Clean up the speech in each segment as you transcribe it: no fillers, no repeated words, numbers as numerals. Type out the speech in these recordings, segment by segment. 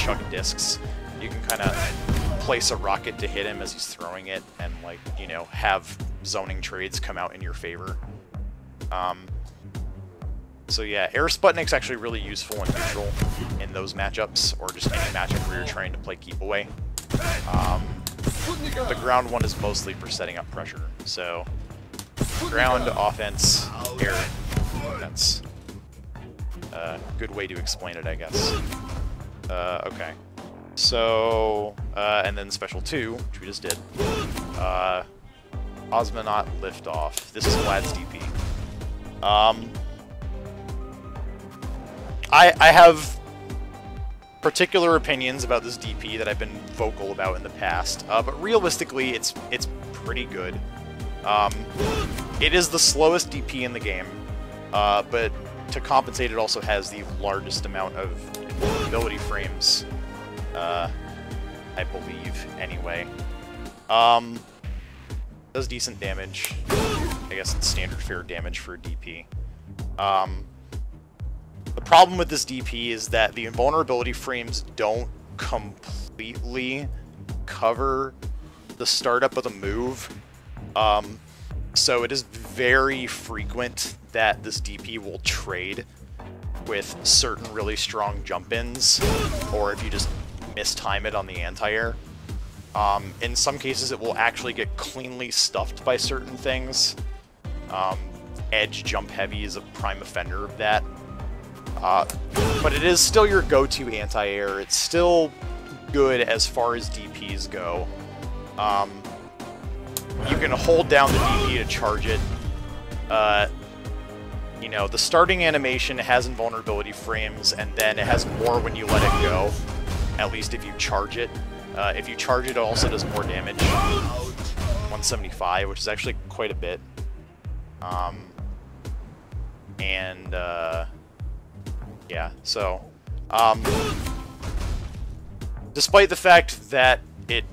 chuck discs. You can kind of place a rocket to hit him as he's throwing it, and, like, you know, have zoning trades come out in your favor. So yeah, Air Sputnik's actually really useful and neutral in those matchups, or just any matchup where you're trying to play keep away. The ground one is mostly for setting up pressure, so ground, offense, air. That's a good way to explain it, I guess. Okay. So, and then Special 2, which we just did. Cosmonaut Liftoff. This is Vlad's DP. I have particular opinions about this DP that I've been vocal about in the past, but realistically, it's pretty good. It is the slowest DP in the game, but to compensate, it also has the largest amount of invulnerability frames, I believe, anyway. Does decent damage. I guess it's standard fair damage for a DP. The problem with this DP is that the invulnerability frames don't completely cover the startup of the move. So it is very frequent that this DP will trade with certain really strong jump-ins, or if you just mistime it on the anti-air. In some cases, it will actually get cleanly stuffed by certain things. Edge jump heavy is a prime offender of that. But it is still your go-to anti-air. It's still good as far as DPs go. You can hold down the DP to charge it. You know, the starting animation has invulnerability frames, and then it has more when you let it go. At least if you charge it. If you charge it, it also does more damage. 175, which is actually quite a bit. Yeah, so, despite the fact that it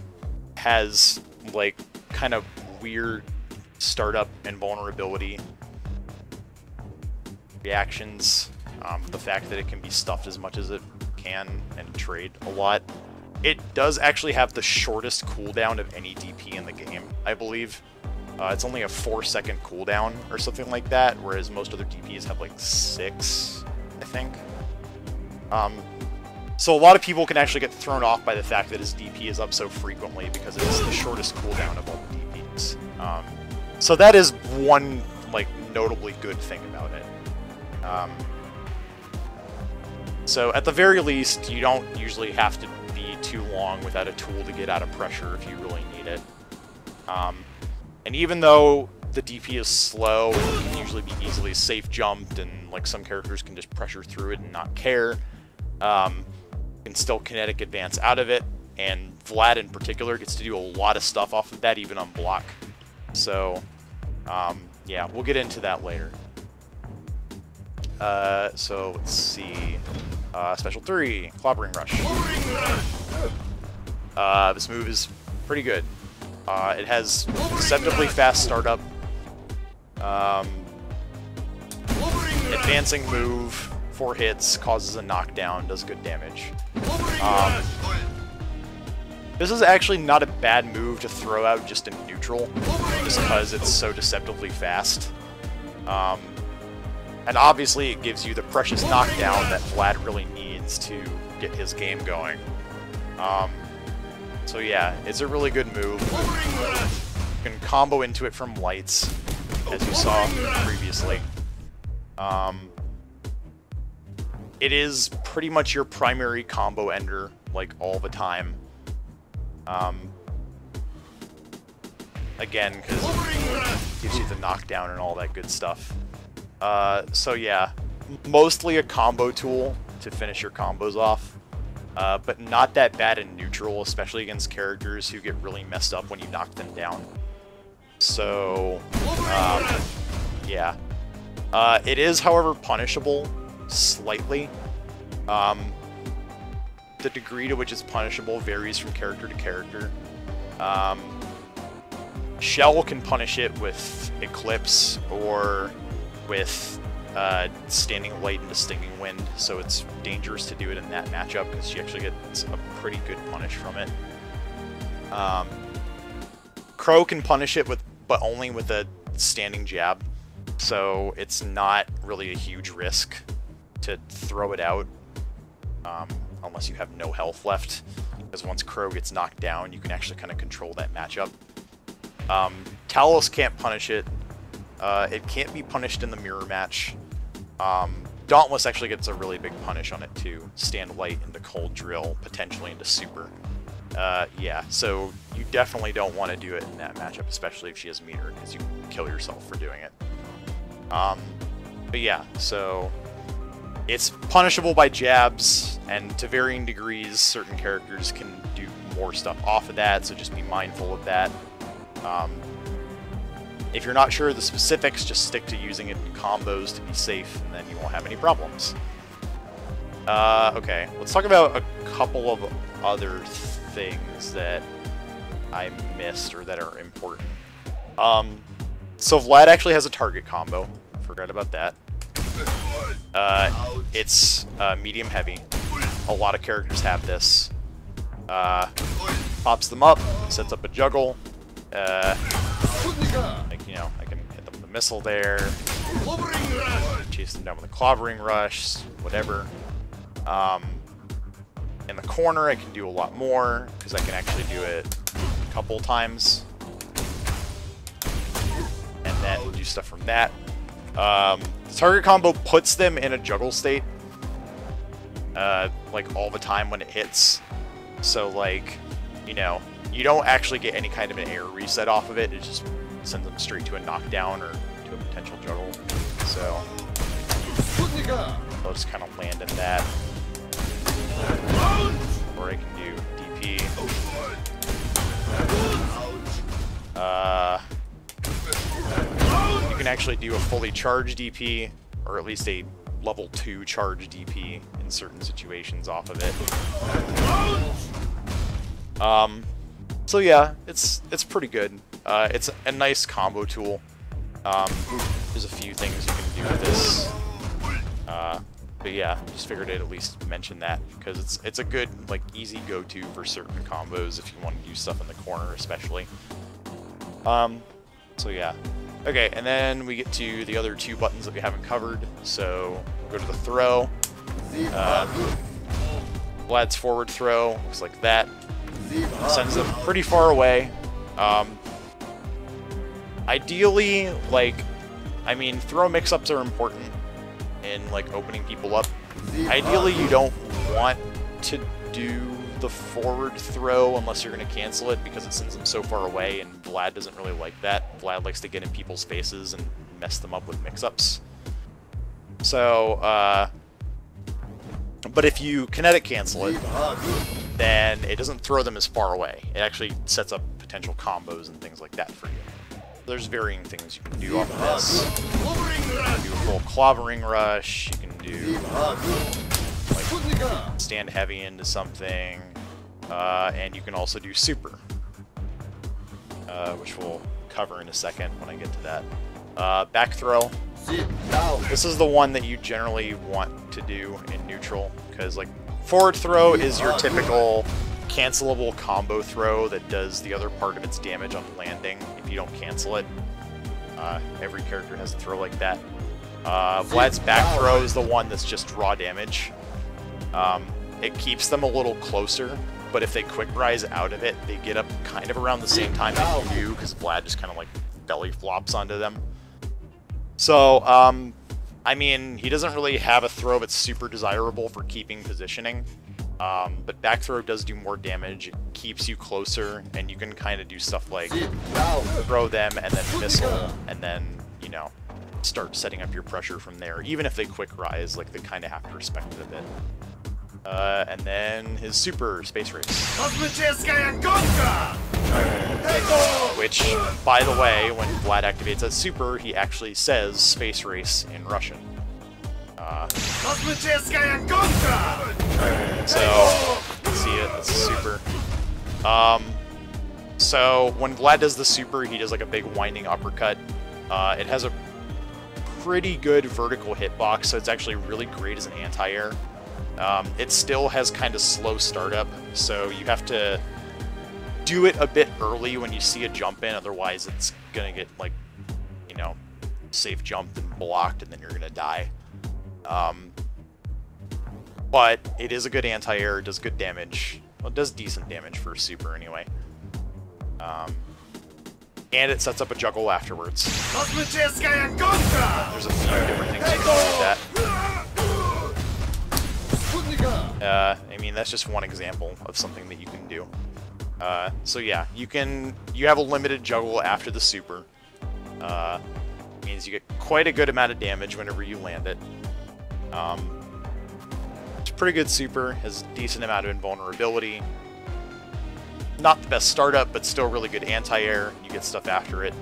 has, like, kind of weird startup and vulnerability reactions, the fact that it can be stuffed as much as it can and trade a lot, it does actually have the shortest cooldown of any DP in the game, I believe. It's only a 4-second cooldown or something like that, whereas most other DPs have like 6, I think. So a lot of people can actually get thrown off by the fact that his DP is up so frequently because it's the shortest cooldown of all the DPs. So that is one, like, notably good thing about it. So at the very least, you don't usually have to be too long without a tool to get out of pressure if you really need it. And even though the DP is slow and can usually be easily safe jumped, and like some characters can just pressure through it and not care, you can still kinetic advance out of it, and Vlad in particular gets to do a lot of stuff off of that, even on block. So, yeah, we'll get into that later. So let's see. Special 3, Clobbering Rush. This move is pretty good. It has deceptively fast startup. Advancing move, 4 hits, causes a knockdown, does good damage. This is actually not a bad move to throw out just in neutral, just because it's so deceptively fast. And obviously it gives you the precious knockdown that Vlad really needs to get his game going. So yeah, it's a really good move. You can combo into it from lights, as you saw previously. It is pretty much your primary combo ender, like, all the time. Again, because it gives you the knockdown and all that good stuff. So yeah, mostly a combo tool to finish your combos off, but not that bad in neutral, especially against characters who get really messed up when you knock them down. So, yeah. It is, however, punishable slightly. The degree to which it's punishable varies from character to character. Shell can punish it with Eclipse or with Standing Light into Stinging Wind, so it's dangerous to do it in that matchup because she actually gets a pretty good punish from it. Crow can punish it but only with a standing jab, so it's not really a huge risk to throw it out unless you have no health left, because once Crow gets knocked down, you can actually kind of control that matchup. Talos can't punish it. It can't be punished in the mirror match. Dauntless actually gets a really big punish on it too. Stand Light into Cold Drill, potentially into Super. Yeah, so you definitely don't want to do it in that matchup, especially if she has meter, because you can kill yourself for doing it. But yeah, so it's punishable by jabs, and to varying degrees, certain characters can do more stuff off of that, so just be mindful of that. If you're not sure of the specifics, just stick to using it in combos to be safe, and then you won't have any problems. Okay, let's talk about a couple of other things that I missed or that are important. So Vlad actually has a target combo. Forgot about that. It's medium heavy. A lot of characters have this. Pops them up, sets up a juggle. Like, you know, I can hit them with a missile there. Chase them down with a clobbering rush, whatever. In the corner, I can do a lot more, because I can actually do it a couple times. And then do stuff from that. The target combo puts them in a juggle state, like, all the time when it hits. So, like, you know, you don't actually get any kind of an air reset off of it. It just sends them straight to a knockdown or to a potential juggle. So, I'll just kind of land in that. Or I can do DP. You can actually do a fully charged DP, or at least a level 2 charge DP in certain situations off of it. So yeah, it's pretty good. It's a nice combo tool. There's a few things you can do with this. But yeah, just figured I'd at least mention that, because it's a good, like, easy go-to for certain combos if you want to do stuff in the corner, especially. So yeah. Okay, and then we get to the other two buttons that we haven't covered. So we'll go to the throw. Vlad's forward throw looks like that. Sends them pretty far away. Ideally, like, I mean, throw mix-ups are important in, like, opening people up. Ideally, you don't want to do the forward throw unless you're going to cancel it, because it sends them so far away, and Vlad doesn't really like that. Vlad likes to get in people's faces and mess them up with mix-ups. So, but if you kinetic cancel it, then it doesn't throw them as far away. It actually sets up potential combos and things like that for you. There's varying things you can do off of this. You can do a full clobbering rush. You can do, like, stand heavy into something. And you can also do super, which we'll cover in a second when I get to that. Back throw. This is the one that you generally want to do in neutral, because, like, forward throw is your typical cancelable combo throw that does the other part of its damage on landing if you don't cancel it. Every character has a throw like that. Vlad's back throw is the one that's just raw damage. It keeps them a little closer, but if they quick rise out of it, they get up kind of around the same time that you do, because Vlad just kind of, like, belly flops onto them. So, I mean, he doesn't really have a throw that's super desirable for keeping positioning. But back throw does do more damage, it keeps you closer, and you can kind of do stuff like throw them and then missile, and then, you know, start setting up your pressure from there. Even if they quick rise, like, they kind of have to respect it a bit. And then his super space race. Which, by the way, when Vlad activates as super, he actually says space race in Russian. So, you can see it, that's super. So, when Vlad does the super, he does, like, a big winding uppercut. It has a pretty good vertical hitbox, so it's actually really great as an anti-air. It still has kind of slow startup, so you have to do it a bit early when you see a jump in, otherwise it's gonna get, like, you know, safe jumped and blocked, and then you're gonna die. But it is a good anti-air, it does good damage. Well, it does decent damage for a super anyway. And it sets up a juggle afterwards. There's a few different things you can do with that. I mean, that's just one example of something that you can do. So yeah, you have a limited juggle after the super. Means you get quite a good amount of damage whenever you land it. It's a pretty good super, has a decent amount of invulnerability. Not the best startup, but still really good anti-air. You get stuff after it.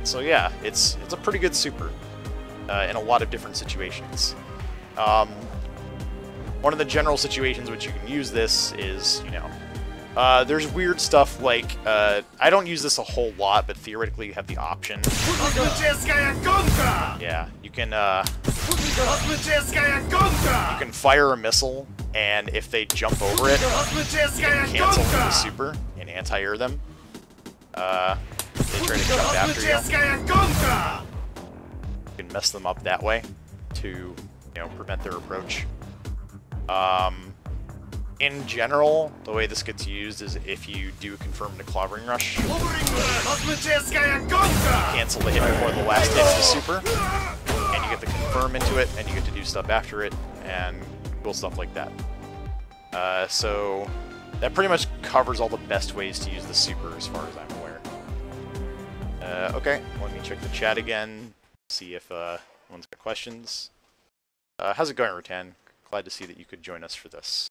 So yeah, it's a pretty good super in a lot of different situations. One of the general situations which you can use this is, you know, there's weird stuff like, I don't use this a whole lot, but theoretically you have the option. Yeah, you can fire a missile, and if they jump over it, you can cancel the super and anti-air them. They try to jump after you. You can mess them up that way to, you know, prevent their approach. In general, the way this gets used is if you do confirm the clobbering rush. You cancel the hit before the last hit of the super, and you get the confirm into it, and you get to do stuff after it, and cool stuff like that. So that pretty much covers all the best ways to use the super as far as I'm aware. Okay, let me check the chat again, see if anyone's got questions. How's it going, Rutan? Glad to see that you could join us for this.